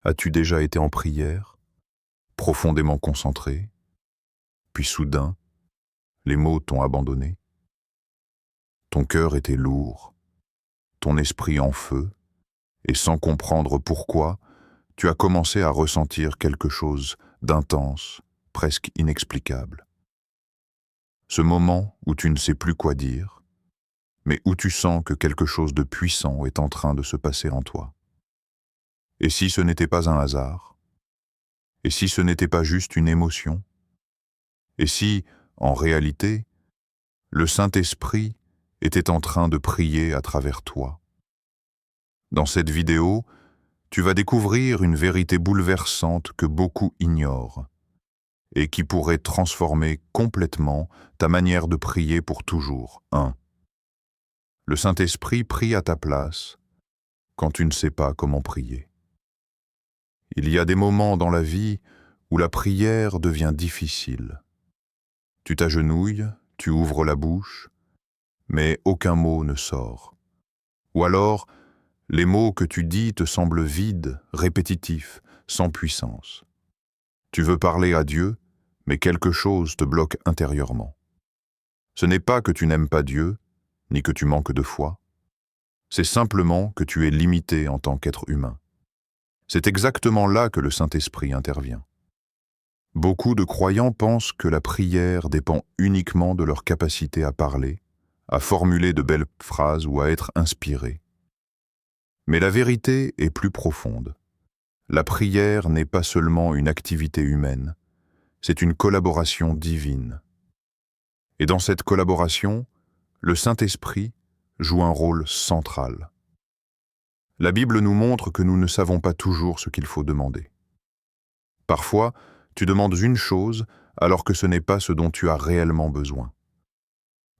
As-tu déjà été en prière, profondément concentré, puis soudain, les mots t'ont abandonné? Ton cœur était lourd, ton esprit en feu, et sans comprendre pourquoi, tu as commencé à ressentir quelque chose d'intense, presque inexplicable. Ce moment où tu ne sais plus quoi dire, mais où tu sens que quelque chose de puissant est en train de se passer en toi. Et si ce n'était pas un hasard? Et si ce n'était pas juste une émotion? Et si, en réalité, le Saint-Esprit était en train de prier à travers toi? Dans cette vidéo, tu vas découvrir une vérité bouleversante que beaucoup ignorent et qui pourrait transformer complètement ta manière de prier pour toujours. 1. Le Saint-Esprit prie à ta place quand tu ne sais pas comment prier. Il y a des moments dans la vie où la prière devient difficile. Tu t'agenouilles, tu ouvres la bouche, mais aucun mot ne sort. Ou alors, les mots que tu dis te semblent vides, répétitifs, sans puissance. Tu veux parler à Dieu, mais quelque chose te bloque intérieurement. Ce n'est pas que tu n'aimes pas Dieu, ni que tu manques de foi. C'est simplement que tu es limité en tant qu'être humain. C'est exactement là que le Saint-Esprit intervient. Beaucoup de croyants pensent que la prière dépend uniquement de leur capacité à parler, à formuler de belles phrases ou à être inspiré. Mais la vérité est plus profonde. La prière n'est pas seulement une activité humaine, c'est une collaboration divine. Et dans cette collaboration, le Saint-Esprit joue un rôle central. La Bible nous montre que nous ne savons pas toujours ce qu'il faut demander. Parfois, tu demandes une chose alors que ce n'est pas ce dont tu as réellement besoin.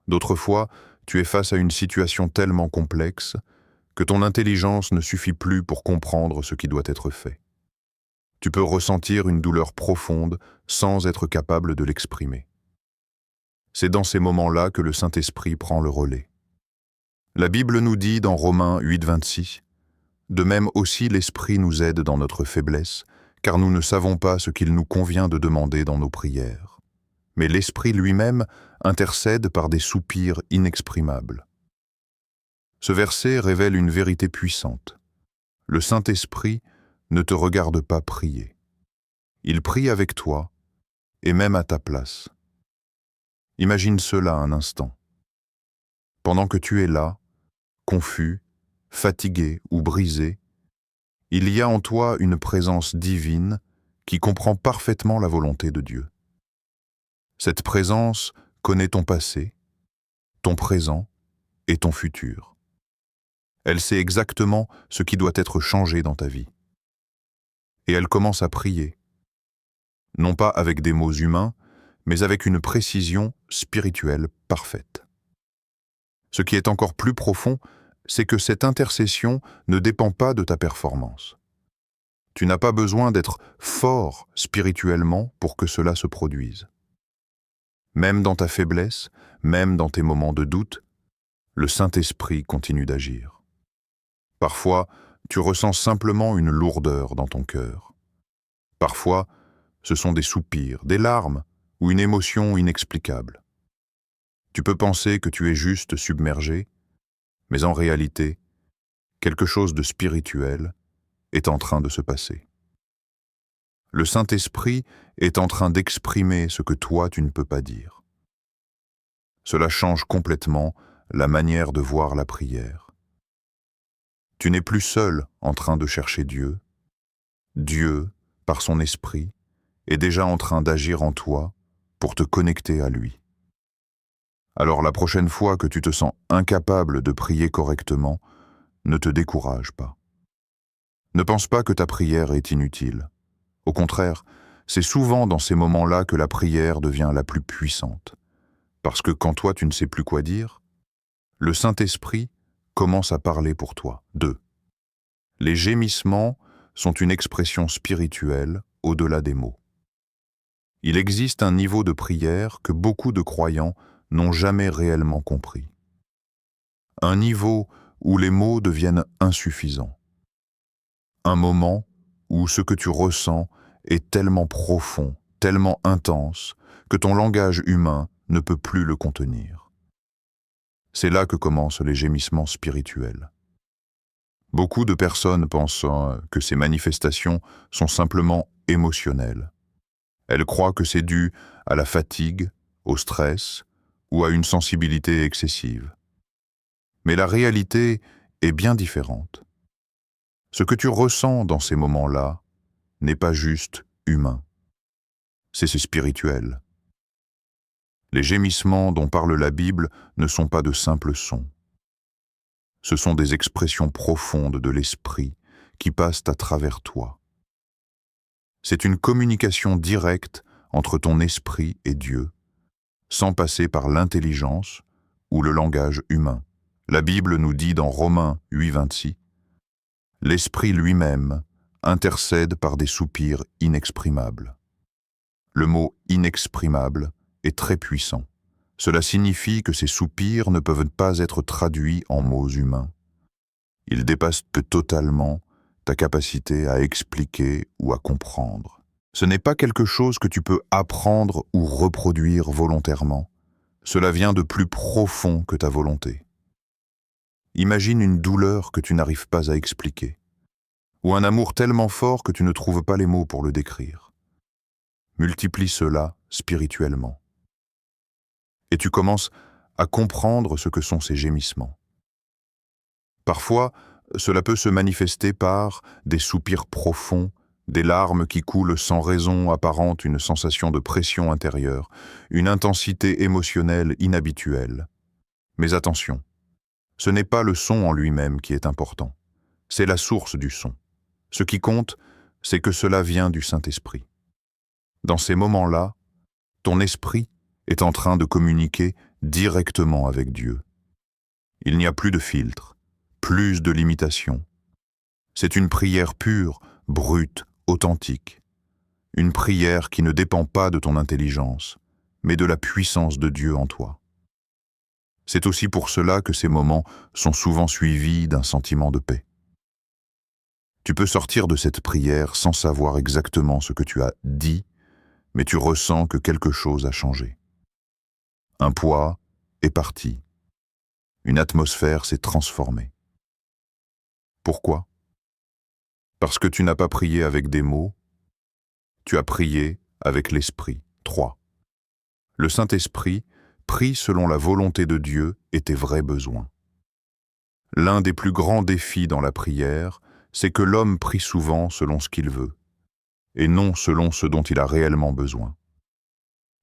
D'autres fois, tu es face à une situation tellement complexe que ton intelligence ne suffit plus pour comprendre ce qui doit être fait. Tu peux ressentir une douleur profonde sans être capable de l'exprimer. C'est dans ces moments-là que le Saint-Esprit prend le relais. La Bible nous dit dans Romains 8,26 « De même aussi l'Esprit nous aide dans notre faiblesse, car nous ne savons pas ce qu'il nous convient de demander dans nos prières. Mais l'Esprit lui-même intercède par des soupirs inexprimables. » Ce verset révèle une vérité puissante. Le Saint-Esprit ne te regarde pas prier. Il prie avec toi, et même à ta place. Imagine cela un instant. Pendant que tu es là, confus, fatigué ou brisé, il y a en toi une présence divine qui comprend parfaitement la volonté de Dieu. Cette présence connaît ton passé, ton présent et ton futur. Elle sait exactement ce qui doit être changé dans ta vie. Et elle commence à prier, non pas avec des mots humains, mais avec une précision spirituelle parfaite. Ce qui est encore plus profond, c'est que cette intercession ne dépend pas de ta performance. Tu n'as pas besoin d'être fort spirituellement pour que cela se produise. Même dans ta faiblesse, même dans tes moments de doute, le Saint-Esprit continue d'agir. Parfois, tu ressens simplement une lourdeur dans ton cœur. Parfois, ce sont des soupirs, des larmes ou une émotion inexplicable. Tu peux penser que tu es juste submergé, mais en réalité, quelque chose de spirituel est en train de se passer. Le Saint-Esprit est en train d'exprimer ce que toi tu ne peux pas dire. Cela change complètement la manière de voir la prière. Tu n'es plus seul en train de chercher Dieu. Dieu, par son esprit, est déjà en train d'agir en toi pour te connecter à lui. Alors la prochaine fois que tu te sens incapable de prier correctement, ne te décourage pas. Ne pense pas que ta prière est inutile. Au contraire, c'est souvent dans ces moments-là que la prière devient la plus puissante. Parce que quand toi tu ne sais plus quoi dire, le Saint-Esprit commence à parler pour toi. 2. Les gémissements sont une expression spirituelle au-delà des mots. Il existe un niveau de prière que beaucoup de croyants n'ont jamais réellement compris. Un niveau où les mots deviennent insuffisants. Un moment où ce que tu ressens est tellement profond, tellement intense, que ton langage humain ne peut plus le contenir. C'est là que commencent les gémissements spirituels. Beaucoup de personnes pensent que ces manifestations sont simplement émotionnelles. Elles croient que c'est dû à la fatigue, au stress ou à une sensibilité excessive. Mais la réalité est bien différente. Ce que tu ressens dans ces moments-là n'est pas juste humain, c'est spirituel. Les gémissements dont parle la Bible ne sont pas de simples sons. Ce sont des expressions profondes de l'esprit qui passent à travers toi. C'est une communication directe entre ton esprit et Dieu, sans passer par l'intelligence ou le langage humain. La Bible nous dit dans Romains 8:26, « L'Esprit lui-même intercède par des soupirs inexprimables. » Le mot « inexprimable » est très puissant. Cela signifie que ces soupirs ne peuvent pas être traduits en mots humains. Ils dépassent totalement ta capacité à expliquer ou à comprendre. Ce n'est pas quelque chose que tu peux apprendre ou reproduire volontairement. Cela vient de plus profond que ta volonté. Imagine une douleur que tu n'arrives pas à expliquer, ou un amour tellement fort que tu ne trouves pas les mots pour le décrire. Multiplie cela spirituellement. Et tu commences à comprendre ce que sont ces gémissements. Parfois, cela peut se manifester par des soupirs profonds, des larmes qui coulent sans raison apparente, une sensation de pression intérieure, une intensité émotionnelle inhabituelle. Mais attention, ce n'est pas le son en lui-même qui est important, c'est la source du son. Ce qui compte, c'est que cela vient du Saint-Esprit. Dans ces moments-là, ton esprit est en train de communiquer directement avec Dieu. Il n'y a plus de filtre, plus de limitation. C'est une prière pure, brute, authentique. Une prière qui ne dépend pas de ton intelligence, mais de la puissance de Dieu en toi. C'est aussi pour cela que ces moments sont souvent suivis d'un sentiment de paix. Tu peux sortir de cette prière sans savoir exactement ce que tu as dit, mais tu ressens que quelque chose a changé. Un poids est parti. Une atmosphère s'est transformée. Pourquoi? Parce que tu n'as pas prié avec des mots, tu as prié avec l'Esprit. 3. Le Saint-Esprit prie selon la volonté de Dieu et tes vrais besoins. L'un des plus grands défis dans la prière, c'est que l'homme prie souvent selon ce qu'il veut, et non selon ce dont il a réellement besoin.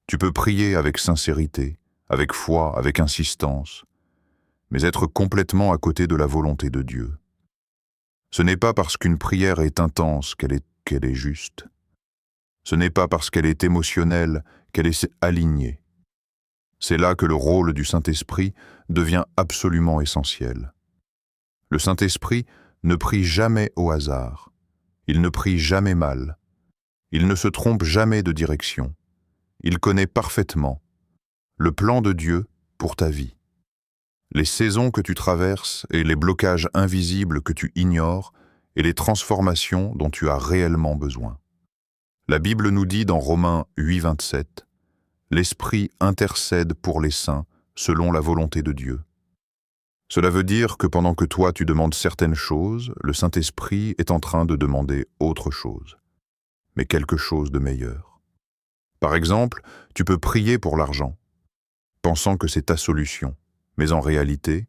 Tu peux prier avec sincérité, avec foi, avec insistance, mais être complètement à côté de la volonté de Dieu. Ce n'est pas parce qu'une prière est intense qu'elle est juste. Ce n'est pas parce qu'elle est émotionnelle qu'elle est alignée. C'est là que le rôle du Saint-Esprit devient absolument essentiel. Le Saint-Esprit ne prie jamais au hasard. Il ne prie jamais mal. Il ne se trompe jamais de direction. Il connaît parfaitement le plan de Dieu pour ta vie. Les saisons que tu traverses et les blocages invisibles que tu ignores et les transformations dont tu as réellement besoin. La Bible nous dit dans Romains 8:27, « L'Esprit intercède pour les saints selon la volonté de Dieu. » Cela veut dire que pendant que toi tu demandes certaines choses, le Saint-Esprit est en train de demander autre chose, mais quelque chose de meilleur. Par exemple, tu peux prier pour l'argent, pensant que c'est ta solution, mais en réalité,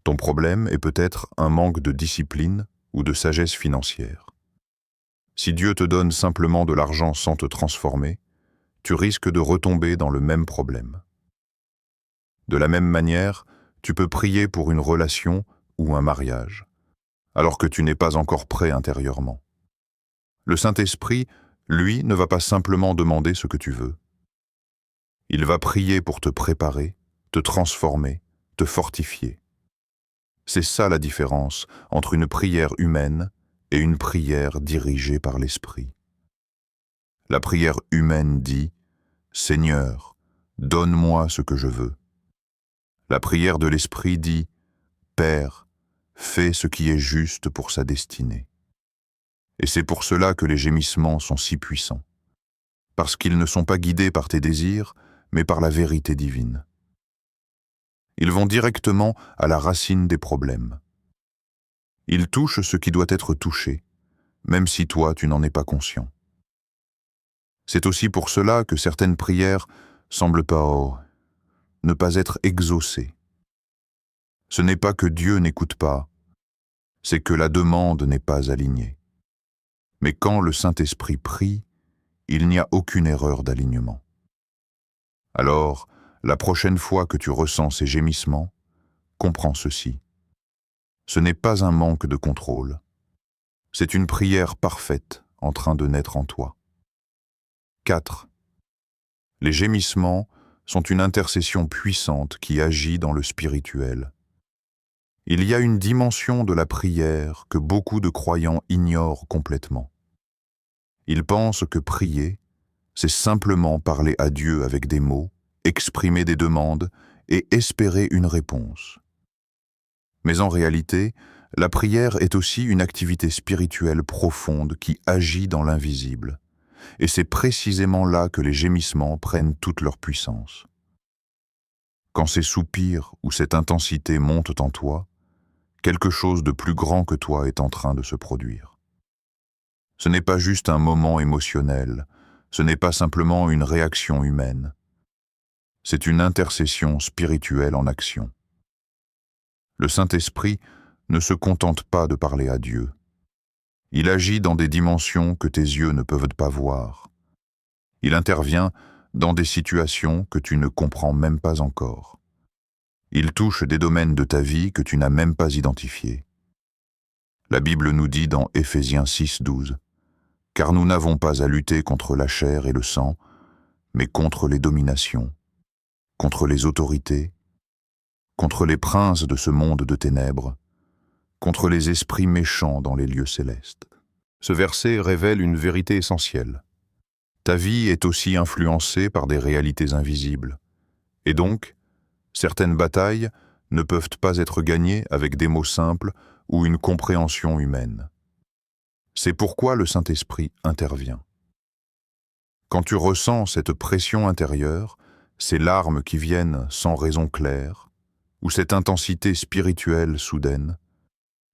ton problème est peut-être un manque de discipline ou de sagesse financière. Si Dieu te donne simplement de l'argent sans te transformer, tu risques de retomber dans le même problème. De la même manière, tu peux prier pour une relation ou un mariage, alors que tu n'es pas encore prêt intérieurement. Le Saint-Esprit, lui, ne va pas simplement demander ce que tu veux. Il va prier pour te préparer, te transformer, te fortifier. C'est ça la différence entre une prière humaine et une prière dirigée par l'Esprit. La prière humaine dit « Seigneur, donne-moi ce que je veux ». La prière de l'Esprit dit « Père, fais ce qui est juste pour sa destinée ». Et c'est pour cela que les gémissements sont si puissants, parce qu'ils ne sont pas guidés par tes désirs, mais par la vérité divine. Ils vont directement à la racine des problèmes. Ils touchent ce qui doit être touché, même si toi tu n'en es pas conscient. C'est aussi pour cela que certaines prières semblent ne pas être exaucées. Ce n'est pas que Dieu n'écoute pas, c'est que la demande n'est pas alignée. Mais quand le Saint-Esprit prie, il n'y a aucune erreur d'alignement. Alors, la prochaine fois que tu ressens ces gémissements, comprends ceci. Ce n'est pas un manque de contrôle. C'est une prière parfaite en train de naître en toi. 4. Les gémissements sont une intercession puissante qui agit dans le spirituel. Il y a une dimension de la prière que beaucoup de croyants ignorent complètement. Ils pensent que prier, c'est simplement parler à Dieu avec des mots, exprimer des demandes et espérer une réponse. Mais en réalité, la prière est aussi une activité spirituelle profonde qui agit dans l'invisible. Et c'est précisément là que les gémissements prennent toute leur puissance. Quand ces soupirs ou cette intensité montent en toi, quelque chose de plus grand que toi est en train de se produire. Ce n'est pas juste un moment émotionnel, ce n'est pas simplement une réaction humaine. C'est une intercession spirituelle en action. Le Saint-Esprit ne se contente pas de parler à Dieu. Il agit dans des dimensions que tes yeux ne peuvent pas voir. Il intervient dans des situations que tu ne comprends même pas encore. Il touche des domaines de ta vie que tu n'as même pas identifiés. La Bible nous dit dans Éphésiens 6:12, « Car nous n'avons pas à lutter contre la chair et le sang, mais contre les dominations, contre les autorités, contre les princes de ce monde de ténèbres, contre les esprits méchants dans les lieux célestes. » Ce verset révèle une vérité essentielle. Ta vie est aussi influencée par des réalités invisibles. Et donc, certaines batailles ne peuvent pas être gagnées avec des mots simples ou une compréhension humaine. C'est pourquoi le Saint-Esprit intervient. Quand tu ressens cette pression intérieure, ces larmes qui viennent sans raison claire, ou cette intensité spirituelle soudaine,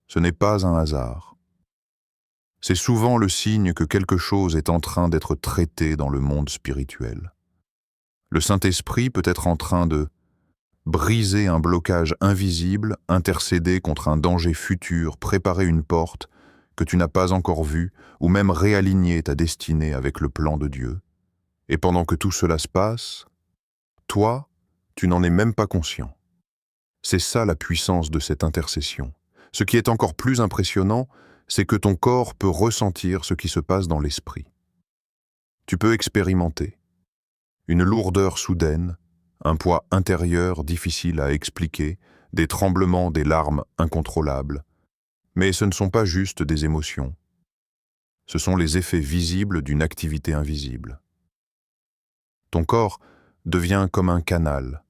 ce n'est pas un hasard. C'est souvent le signe que quelque chose est en train d'être traité dans le monde spirituel. Le Saint-Esprit peut être en train de briser un blocage invisible, intercéder contre un danger futur, préparer une porte que tu n'as pas encore vue, ou même réaligner ta destinée avec le plan de Dieu. Et pendant que tout cela se passe, toi, tu n'en es même pas conscient. C'est ça la puissance de cette intercession. Ce qui est encore plus impressionnant, c'est que ton corps peut ressentir ce qui se passe dans l'esprit. Tu peux expérimenter une lourdeur soudaine, un poids intérieur difficile à expliquer, des tremblements, des larmes incontrôlables. Mais ce ne sont pas juste des émotions. Ce sont les effets visibles d'une activité invisible. Ton corps devient comme un canal,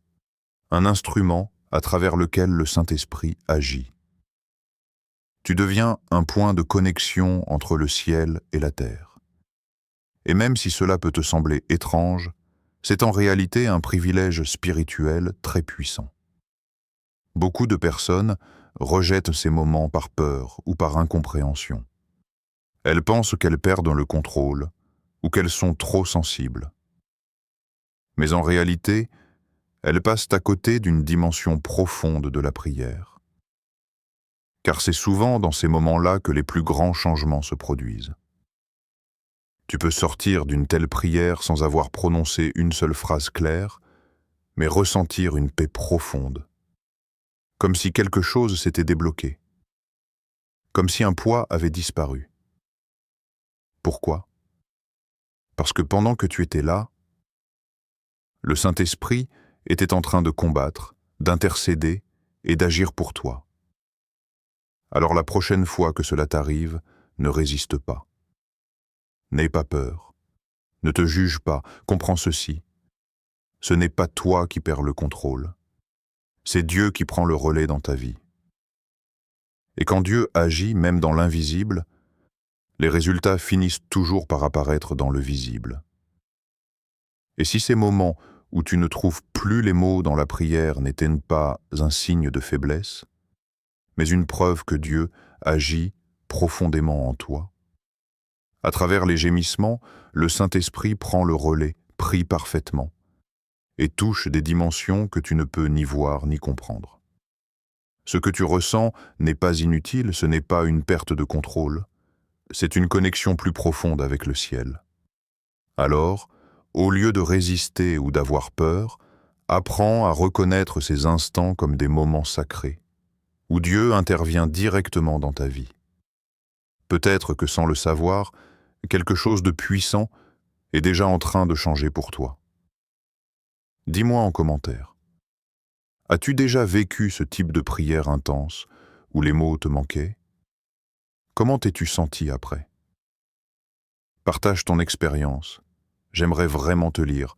un instrument à travers lequel le Saint-Esprit agit. Tu deviens un point de connexion entre le ciel et la terre. Et même si cela peut te sembler étrange, c'est en réalité un privilège spirituel très puissant. Beaucoup de personnes rejettent ces moments par peur ou par incompréhension. Elles pensent qu'elles perdent le contrôle ou qu'elles sont trop sensibles. Mais en réalité, elles passent à côté d'une dimension profonde de la prière. Car c'est souvent dans ces moments-là que les plus grands changements se produisent. Tu peux sortir d'une telle prière sans avoir prononcé une seule phrase claire, mais ressentir une paix profonde, comme si quelque chose s'était débloqué, comme si un poids avait disparu. Pourquoi? Parce que pendant que tu étais là, le Saint-Esprit était en train de combattre, d'intercéder et d'agir pour toi. Alors la prochaine fois que cela t'arrive, ne résiste pas. N'aie pas peur. Ne te juge pas. Comprends ceci. Ce n'est pas toi qui perds le contrôle. C'est Dieu qui prend le relais dans ta vie. Et quand Dieu agit, même dans l'invisible, les résultats finissent toujours par apparaître dans le visible. Et si ces moments où tu ne trouves plus les mots dans la prière n'étaient pas un signe de faiblesse, mais une preuve que Dieu agit profondément en toi, à travers les gémissements, le Saint-Esprit prend le relais, prie parfaitement, et touche des dimensions que tu ne peux ni voir ni comprendre. Ce que tu ressens n'est pas inutile, ce n'est pas une perte de contrôle, c'est une connexion plus profonde avec le ciel. Alors, au lieu de résister ou d'avoir peur, apprends à reconnaître ces instants comme des moments sacrés, où Dieu intervient directement dans ta vie. Peut-être que sans le savoir, quelque chose de puissant est déjà en train de changer pour toi. Dis-moi en commentaire, as-tu déjà vécu ce type de prière intense, où les mots te manquaient? Comment t'es-tu senti après? Partage ton expérience. J'aimerais vraiment te lire,